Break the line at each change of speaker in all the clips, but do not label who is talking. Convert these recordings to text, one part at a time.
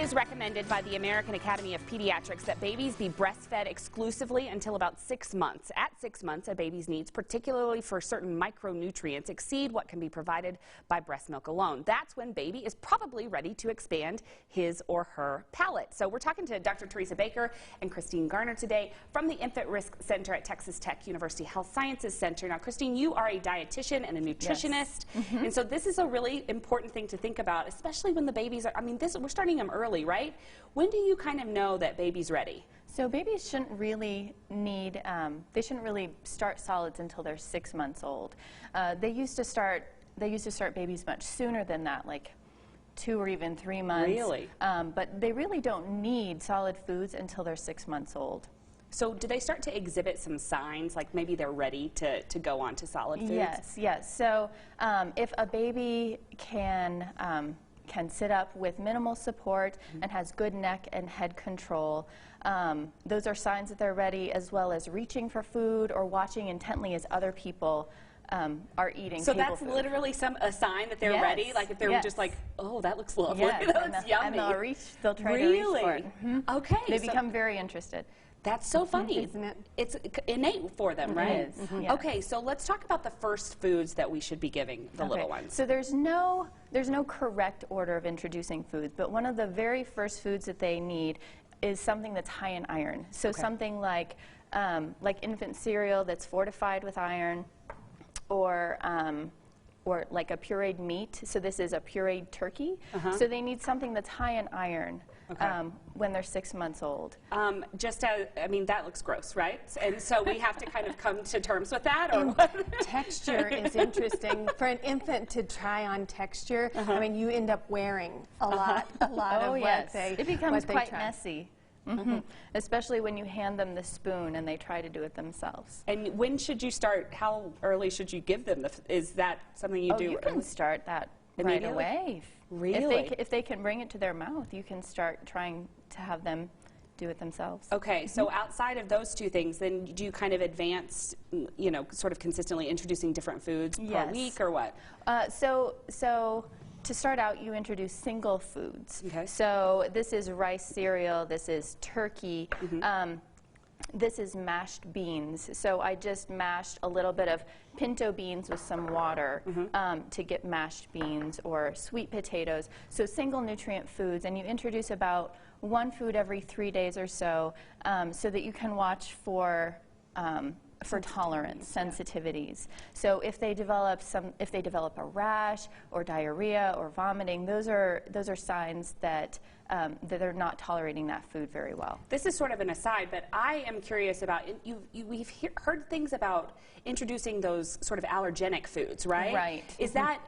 is recommended by the American Academy of Pediatrics that babies be breastfed exclusively until about 6 months. At 6 months, a baby's needs, particularly for certain micronutrients, exceed what can be provided by breast milk alone. That's when baby is probably ready to expand his or her palate. So we're talking to Dr. Teresa Baker and Christine Garner today from the Infant Risk Center at Texas Tech University Health Sciences Center. Now, Christine, you are a dietitian and a nutritionist,
Yes.
And so this is a really important thing to think about, especially when the babies are, we're starting them early, right? When do you kind of know that baby's ready?
So babies shouldn't really need, they shouldn't really start solids until they're 6 months old. They used to start babies much sooner than that, like 2 or even 3 months.
Really?
But they really don't need solid foods until they're 6 months old.
So do they start to exhibit some signs, like maybe they're ready to go on to solid foods?
Yes, yes. So if a baby can sit up with minimal support and has good neck and head control, those are signs that they're ready, as well as reaching for food or watching intently as other people are eating.
So that's food. Literally a sign that they're ready? Like if they're just like, oh, that looks lovely, that looks yummy.
And they'll try to reach for it.
Okay.
They become very interested.
That's so funny.
Isn't it?
It's innate for them, right?
It is. Yeah.
Okay, so let's talk about the first foods that we should be giving the little ones.
So there's no correct order of introducing foods, but one of the very first foods that they need is something that's high in iron. So something like infant cereal that's fortified with iron, or like a pureed meat. So this is a pureed turkey. So they need something that's high in iron. When they're 6 months old.
That looks gross, right? And so we have to kind of come to terms with that, or what?
Texture is interesting. For an infant to try on texture, you end up wearing a lot of what they
It becomes quite
try.
messy. Especially when you hand them the spoon and they try to do it themselves.
And when should you start? How early should you give them? Is that something you do?
You can start that right away.
Really?
If they can bring it to their mouth, you can start trying to have them do it themselves.
Okay, so outside of those two things, then do you kind of advance, sort of consistently introducing different foods per week, or what?
So to start out, you introduce single foods.
Okay.
So this is rice cereal, this is turkey, this is mashed beans. So I just mashed a little bit of pinto beans with some water to get mashed beans, or sweet potatoes. So single nutrient foods, and you introduce about one food every 3 days or so, so that you can watch for tolerance, sensitivities. So if they develop a rash or diarrhea or vomiting, those are signs that they're not tolerating that food very well.
This is sort of an aside, but I am curious about, we've heard things about introducing those sort of allergenic foods, right?
Right.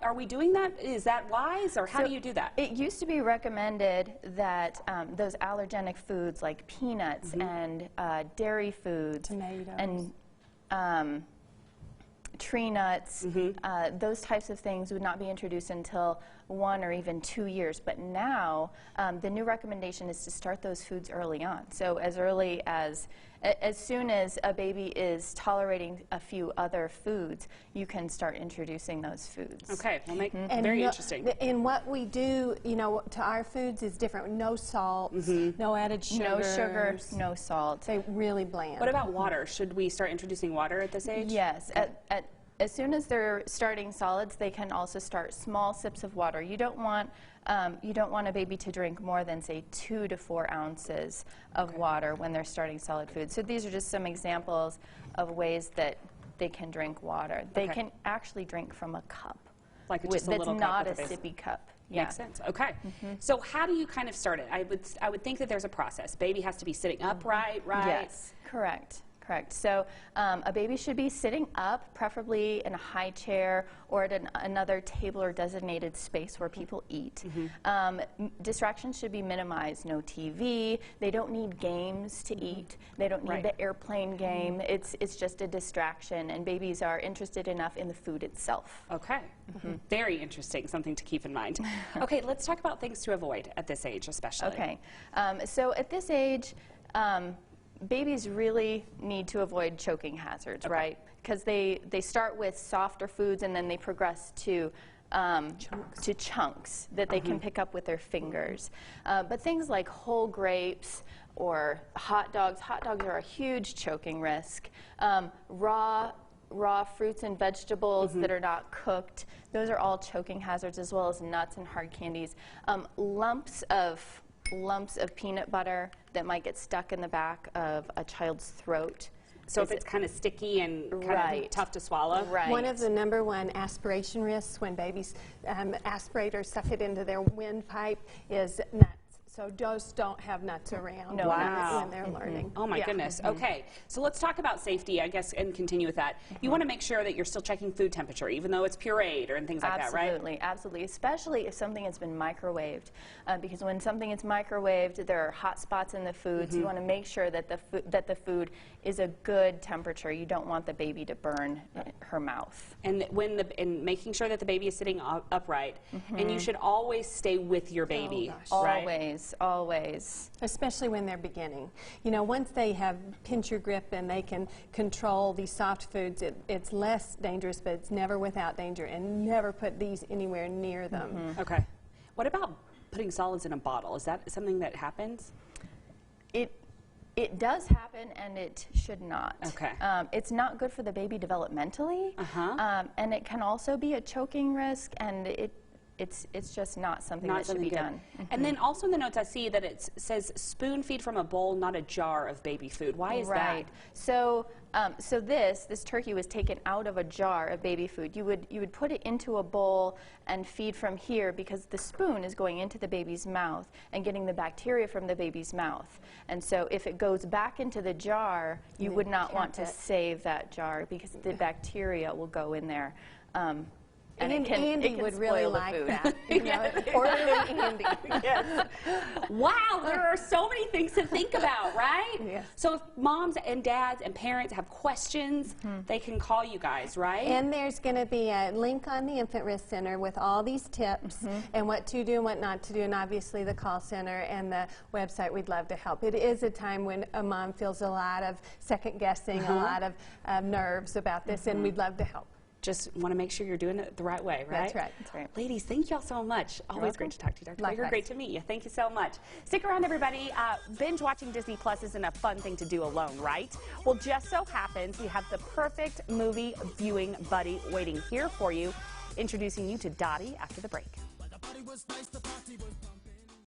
Are we doing that? Is that wise, or how do you do that?
It used to be recommended that those allergenic foods like peanuts and dairy foods,
tomatoes,
and tree nuts, those types of things would not be introduced until 1 or even 2 years. But now, the new recommendation is to start those foods early on. So as early as soon as a baby is tolerating a few other foods, you can start introducing those foods.
Okay, very interesting.
And what we do, to our foods is different. No salt, no added sugar.
No sugar, no salt.
They're really bland.
What about water? Should we start introducing water at this age?
Yes. Okay. As soon as they're starting solids, they can also start small sips of water. You don't want a baby to drink more than, say, 2 to 4 ounces of water when they're starting solid food. So these are just some examples of ways that they can drink water. They can actually drink from a cup.
Like just a little cup.
That's not a sippy cup.
Makes sense. Okay. So how do you kind of start it? I would think that there's a process. Baby has to be sitting upright, right?
Yes, correct. Correct. So a baby should be sitting up, preferably in a high chair or at another table or designated space where people eat. Distractions should be minimized. No TV. They don't need games to eat. They don't need the airplane game. It's just a distraction, and babies are interested enough in the food itself.
Okay. Very interesting. Something to keep in mind. Okay, let's talk about things to avoid at this age, especially.
Okay. So at this age, babies really need to avoid choking hazards, right? Because they start with softer foods and then they progress to to chunks that they can pick up with their fingers. But things like whole grapes or hot dogs are a huge choking risk. Raw fruits and vegetables that are not cooked, those are all choking hazards, as well as nuts and hard candies. Lumps of peanut butter that might get stuck in the back of a child's throat.
So if it's kind of sticky and kind of tough to swallow?
Right.
One of the #1 aspiration risks when babies aspirate or suck it into their windpipe is nuts. So just don't have nuts around when they're learning.
Oh my goodness. Okay, so let's talk about safety, I guess, and continue with that. You want to make sure that you're still checking food temperature, even though it's pureed or and things like that, right?
Absolutely, absolutely. Especially if something has been microwaved, because when something is microwaved, there are hot spots in the food. So you want to make sure that the food is a good temperature. You don't want the baby to burn her mouth.
And making sure that the baby is sitting upright, and you should always stay with your baby, right?
Always.
Especially when they're beginning. You know, once they have pincher grip and they can control these soft foods, it's less dangerous, but it's never without danger, and never put these anywhere near them.
Okay. What about putting solids in a bottle? Is that something that happens?
It does happen, and it should not.
Okay.
It's not good for the baby developmentally, and it can also be a choking risk, and it's just not something that should be done.
And then also in the notes I see that it says spoon feed from a bowl, not a jar of baby food. Why is that?
So this turkey was taken out of a jar of baby food. You would put it into a bowl and feed from here, because the spoon is going into the baby's mouth and getting the bacteria from the baby's mouth. And so if it goes back into the jar, you would not want to save that jar, because the bacteria will go in there. And
Andy would really like that. You know, orderly Andy.
Yes. Wow, there are so many things to think about, right?
Yes.
So if moms and dads and parents have questions, they can call you guys, right?
And there's going to be a link on the Infant Risk Center with all these tips and what to do and what not to do, and obviously the call center and the website. We'd love to help. It is a time when a mom feels a lot of second guessing, a lot of nerves about this, and we'd love to help.
Just want to make sure you're doing it the right way, right?
That's right.
That's right.
Ladies, thank you all so much. Always great to talk to you, Dr. Likewise. Great to meet you. Thank you so much. Stick around, everybody. Binge watching Disney Plus isn't a fun thing to do alone, right? Well, just so happens we have the perfect movie viewing buddy waiting here for you, introducing you to Dottie after the break.